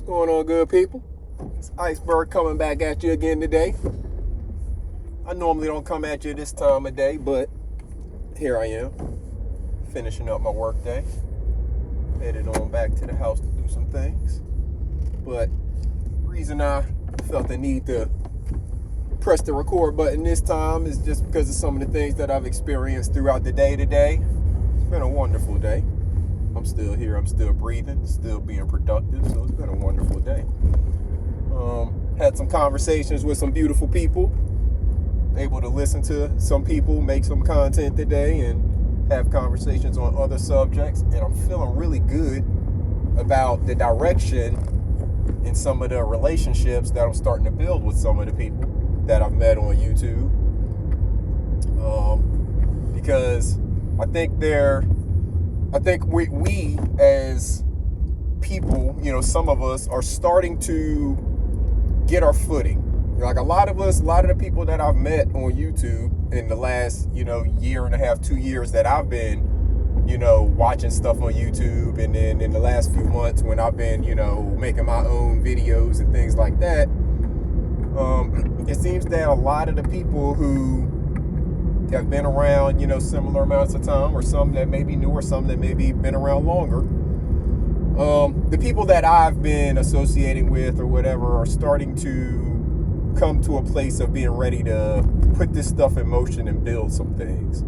Going on, good people? It's Iceberg coming back at you again today. I normally don't come at you this time of day, but here I am, finishing up my work day. Headed on back to the house to do some things. But the reason I felt the need to press the record button this time is just because of some of the things that I've experienced throughout the day today. It's been a wonderful day. I'm still here, I'm still breathing, still being productive, so it's been a wonderful day. Had some conversations with some beautiful people, able to listen to some people, make some content today, and have conversations on other subjects, and I'm feeling really good about the direction in some of the relationships that I'm starting to build with some of the people that I've met on YouTube. Because I think we as people, some of us are starting to get our footing. Like a lot of the people that I've met on YouTube in the last, year and a half, 2 years that I've been, watching stuff on YouTube. And then in the last few months when I've been, making my own videos and things like that, it seems that a lot of the people who have been around, similar amounts of time, or some that may be newer, some that maybe been around longer. The people that I've been associating with or whatever are starting to come to a place of being ready to put this stuff in motion and build some things.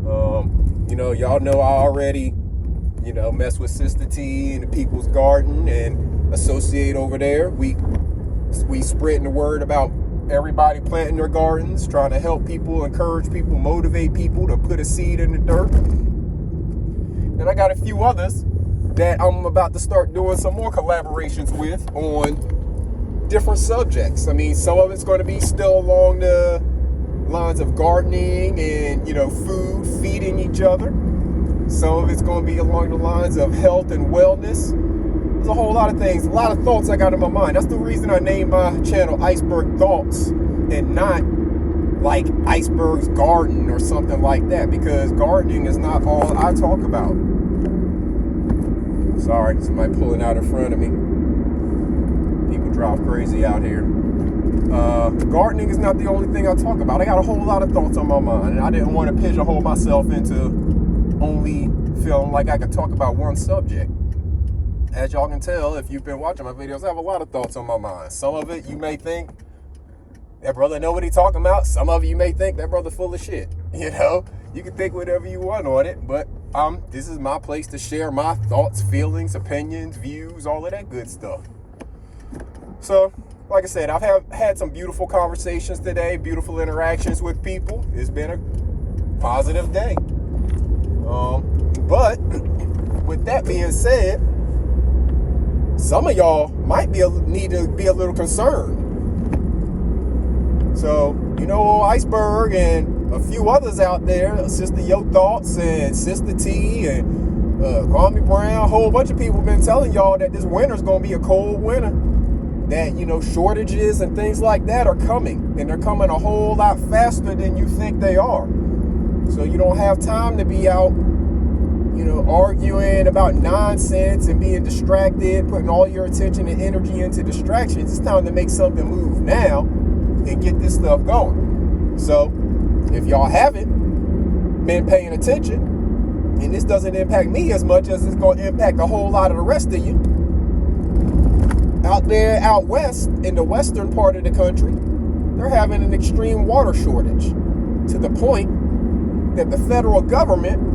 Y'all know I already, mess with Sister T and the People's Garden and associate over there. We spreading the word about everybody planting their gardens, trying to help people, encourage people, motivate people to put a seed in the dirt. And I got a few others that I'm about to start doing some more collaborations with on different subjects. I mean, some of it's going to be still along the lines of gardening and, food, feeding each other. Some of it's going to be along the lines of health and wellness. There's a whole lot of things, a lot of thoughts I got in my mind. That's the reason I named my channel IcebergThoughts and not like Iceberg's Garden or something like that, because gardening is not all I talk about. Sorry, somebody pulling out in front of me. People drive crazy out here. Gardening is not the only thing I talk about. I got a whole lot of thoughts on my mind, and I didn't want to pigeonhole myself into only feeling like I could talk about one subject. As y'all can tell, if you've been watching my videos, I have a lot of thoughts on my mind. Some of it you may think that brother know what he talking about. Some of it you may think that brother full of shit. You can think whatever you want on it, but this is my place to share my thoughts, feelings, opinions, views, all of that good stuff. So, like I said, I've had some beautiful conversations today, beautiful interactions with people. It's been a positive day. But with that being said, some of y'all might need to be a little concerned. So, Iceberg and a few others out there, Sister Yo Thoughts and Sister T and Kwame Brown, a whole bunch of people have been telling y'all that this winter's going to be a cold winter. That, shortages and things like that are coming. And they're coming a whole lot faster than you think they are. So you don't have time to be out, arguing about nonsense and being distracted, putting all your attention and energy into distractions. It's time to make something move now and get this stuff going. So if y'all haven't been paying attention, and this doesn't impact me as much as it's going to impact a whole lot of the rest of you, out west, in the western part of the country, they're having an extreme water shortage to the point that the federal government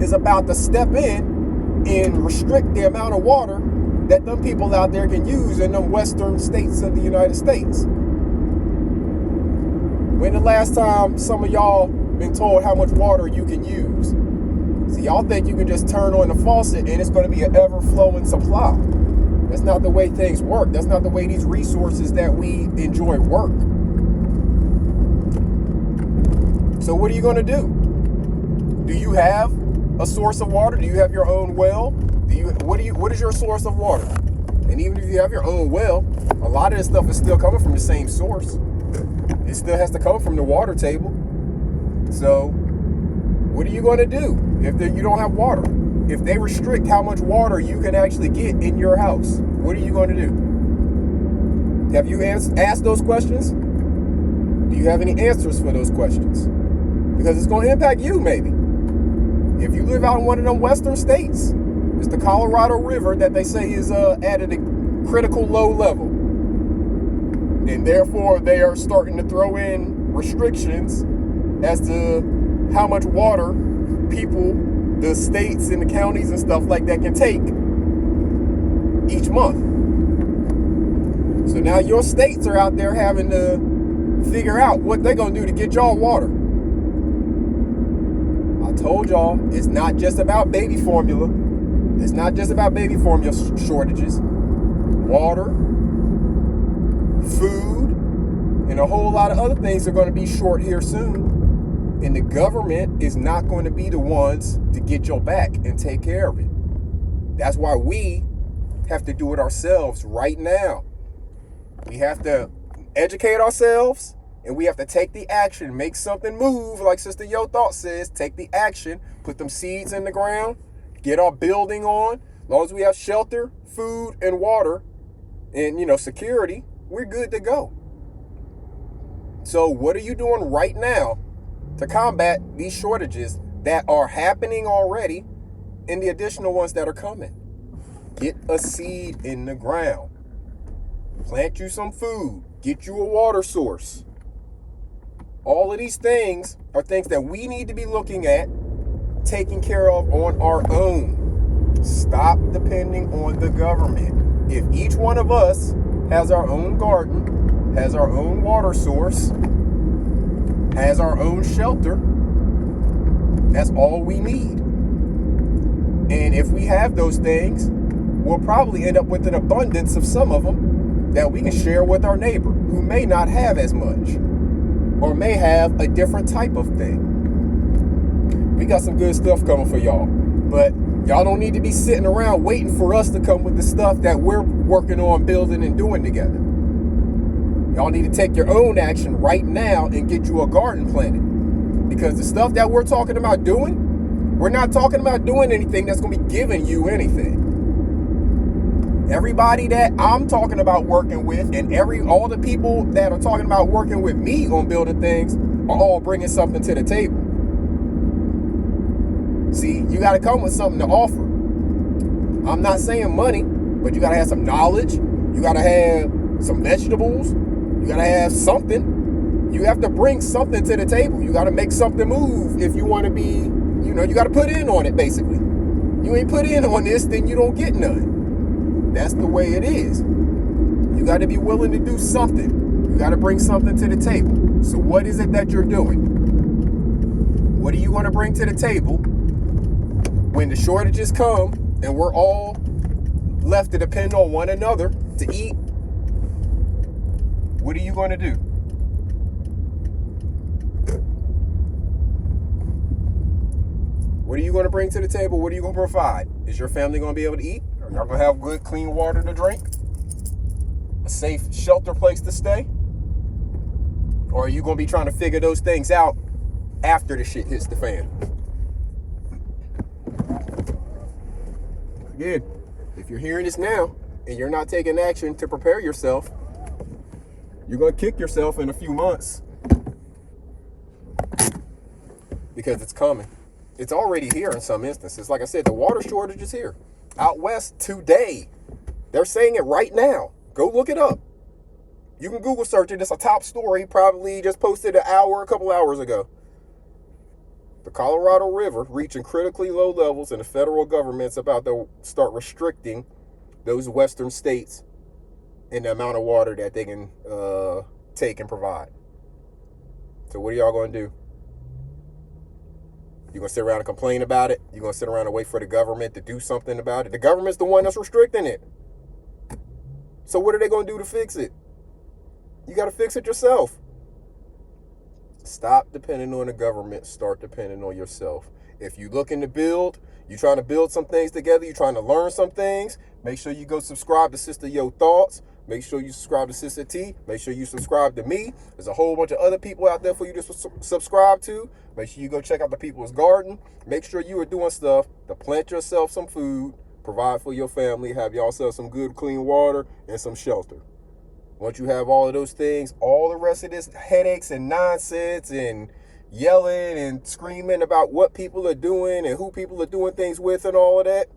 is about to step in and restrict the amount of water that them people out there can use in them western states of the United States. When the last time some of y'all been told how much water you can use? See, y'all think you can just turn on the faucet and it's going to be an ever-flowing supply. That's not the way things work. That's not the way these resources that we enjoy work. So what are you going to do? Do you have a source of water? Do you have your own well? What is your source of water? And even if you have your own well, a lot of this stuff is still coming from the same source. It still has to come from the water table. So what are you going to do if you don't have water? if they restrict how much water you can actually get in your house, what are you going to do? Have you asked those questions? Do you have any answers for those questions? Because it's going to impact you, maybe. If you live out in one of them western states, it's the Colorado River that they say is at a critical low level. And therefore, they are starting to throw in restrictions as to how much water people, the states and the counties and stuff like that, can take each month. So now your states are out there having to figure out what they're going to do to get y'all water. I told y'all, it's not just about baby formula. It's not just about baby formula shortages. Water, food, and a whole lot of other things are going to be short here soon. And the government is not going to be the ones to get your back and take care of it. That's why we have to do it ourselves right now. We have to educate ourselves, and we have to take the action, make something move, like Sister Yo Thought says. Take the action, put them seeds in the ground, get our building on. As long as we have shelter, food, and water, and security, we're good to go. So what are you doing right now to combat these shortages that are happening already and the additional ones that are coming? Get a seed in the ground. Plant you some food. Get you a water source. All of these things are things that we need to be looking at, taking care of on our own. Stop depending on the government. If each one of us has our own garden, has our own water source, has our own shelter, that's all we need. And if we have those things, we'll probably end up with an abundance of some of them that we can share with our neighbor who may not have as much or may have a different type of thing. We got some good stuff coming for y'all, but y'all don't need to be sitting around waiting for us to come with the stuff that we're working on building and doing together. Y'all need to take your own action right now and get you a garden planted. Because the stuff that we're talking about doing, we're not talking about doing anything that's going to be giving you anything. Everybody that I'm talking about working with and all the people that are talking about working with me on building things are all bringing something to the table. See, you got to come with something to offer. I'm not saying money, but you got to have some knowledge. You got to have some vegetables. You got to have something. You have to bring something to the table. You got to make something move if you want to be, you got to put in on it, basically. You ain't put in on this, then you don't get none. That's the way it is. You got to be willing to do something. You got to bring something to the table. So what is it that you're doing? What are you going to bring to the table when the shortages come and we're all left to depend on one another to eat? What are you going to do? What are you going to bring to the table? What are you going to provide? Is your family going to be able to eat? Are y'all going to have good, clean water to drink? A safe shelter place to stay? Or are you going to be trying to figure those things out after the shit hits the fan? Again, if you're hearing this now and you're not taking action to prepare yourself, you're going to kick yourself in a few months. Because it's coming. It's already here in some instances. Like I said, the water shortage is here. Out west today. They're saying it right now. Go look it up. You can Google search it. It's a top story, probably just posted a couple hours ago. The Colorado River reaching critically low levels, and the federal government's about to start restricting those western states and the amount of water that they can take and provide. So what are y'all going to do? You going to sit around and complain about it? You going to sit around and wait for the government to do something about it? The government's the one that's restricting it. So what are they going to do to fix it? You got to fix it yourself. Stop depending on the government. Start depending on yourself. If you're looking to build, you're trying to build some things together, you're trying to learn some things, make sure you go subscribe to Sister Yo Thoughts. Make sure you subscribe to Sister T. Make sure you subscribe to me. There's a whole bunch of other people out there for you to subscribe to. Make sure you go check out the People's Garden. Make sure you are doing stuff to plant yourself some food, provide for your family, have yourself some good clean water and some shelter. Once you have all of those things, all the rest of this headaches and nonsense and yelling and screaming about what people are doing and who people are doing things with and all of that,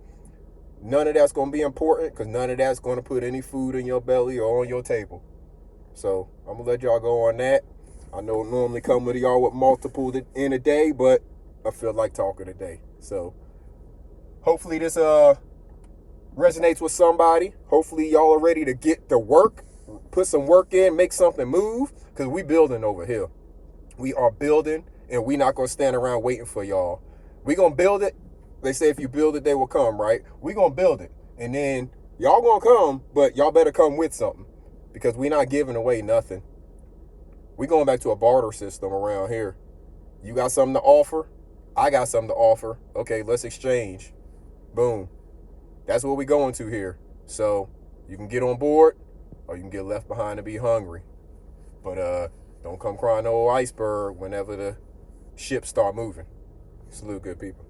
none of that's going to be important, because none of that's going to put any food in your belly or on your table. So I'm going to let y'all go on that. I know normally come with y'all with multiple in a day, but I feel like talking today. So hopefully this resonates with somebody. Hopefully y'all are ready to get to work, put some work in, make something move, because we building over here. We are building, and we not going to stand around waiting for y'all. We going to build it. They say if you build it, they will come, right? We going to build it. And then y'all going to come, but y'all better come with something, because we not giving away nothing. We going back to a barter system around here. You got something to offer? I got something to offer. Okay, let's exchange. Boom. That's what we going to here. So you can get on board, or you can get left behind and be hungry. But don't come crying to old Iceberg whenever the ships start moving. Salute, good people.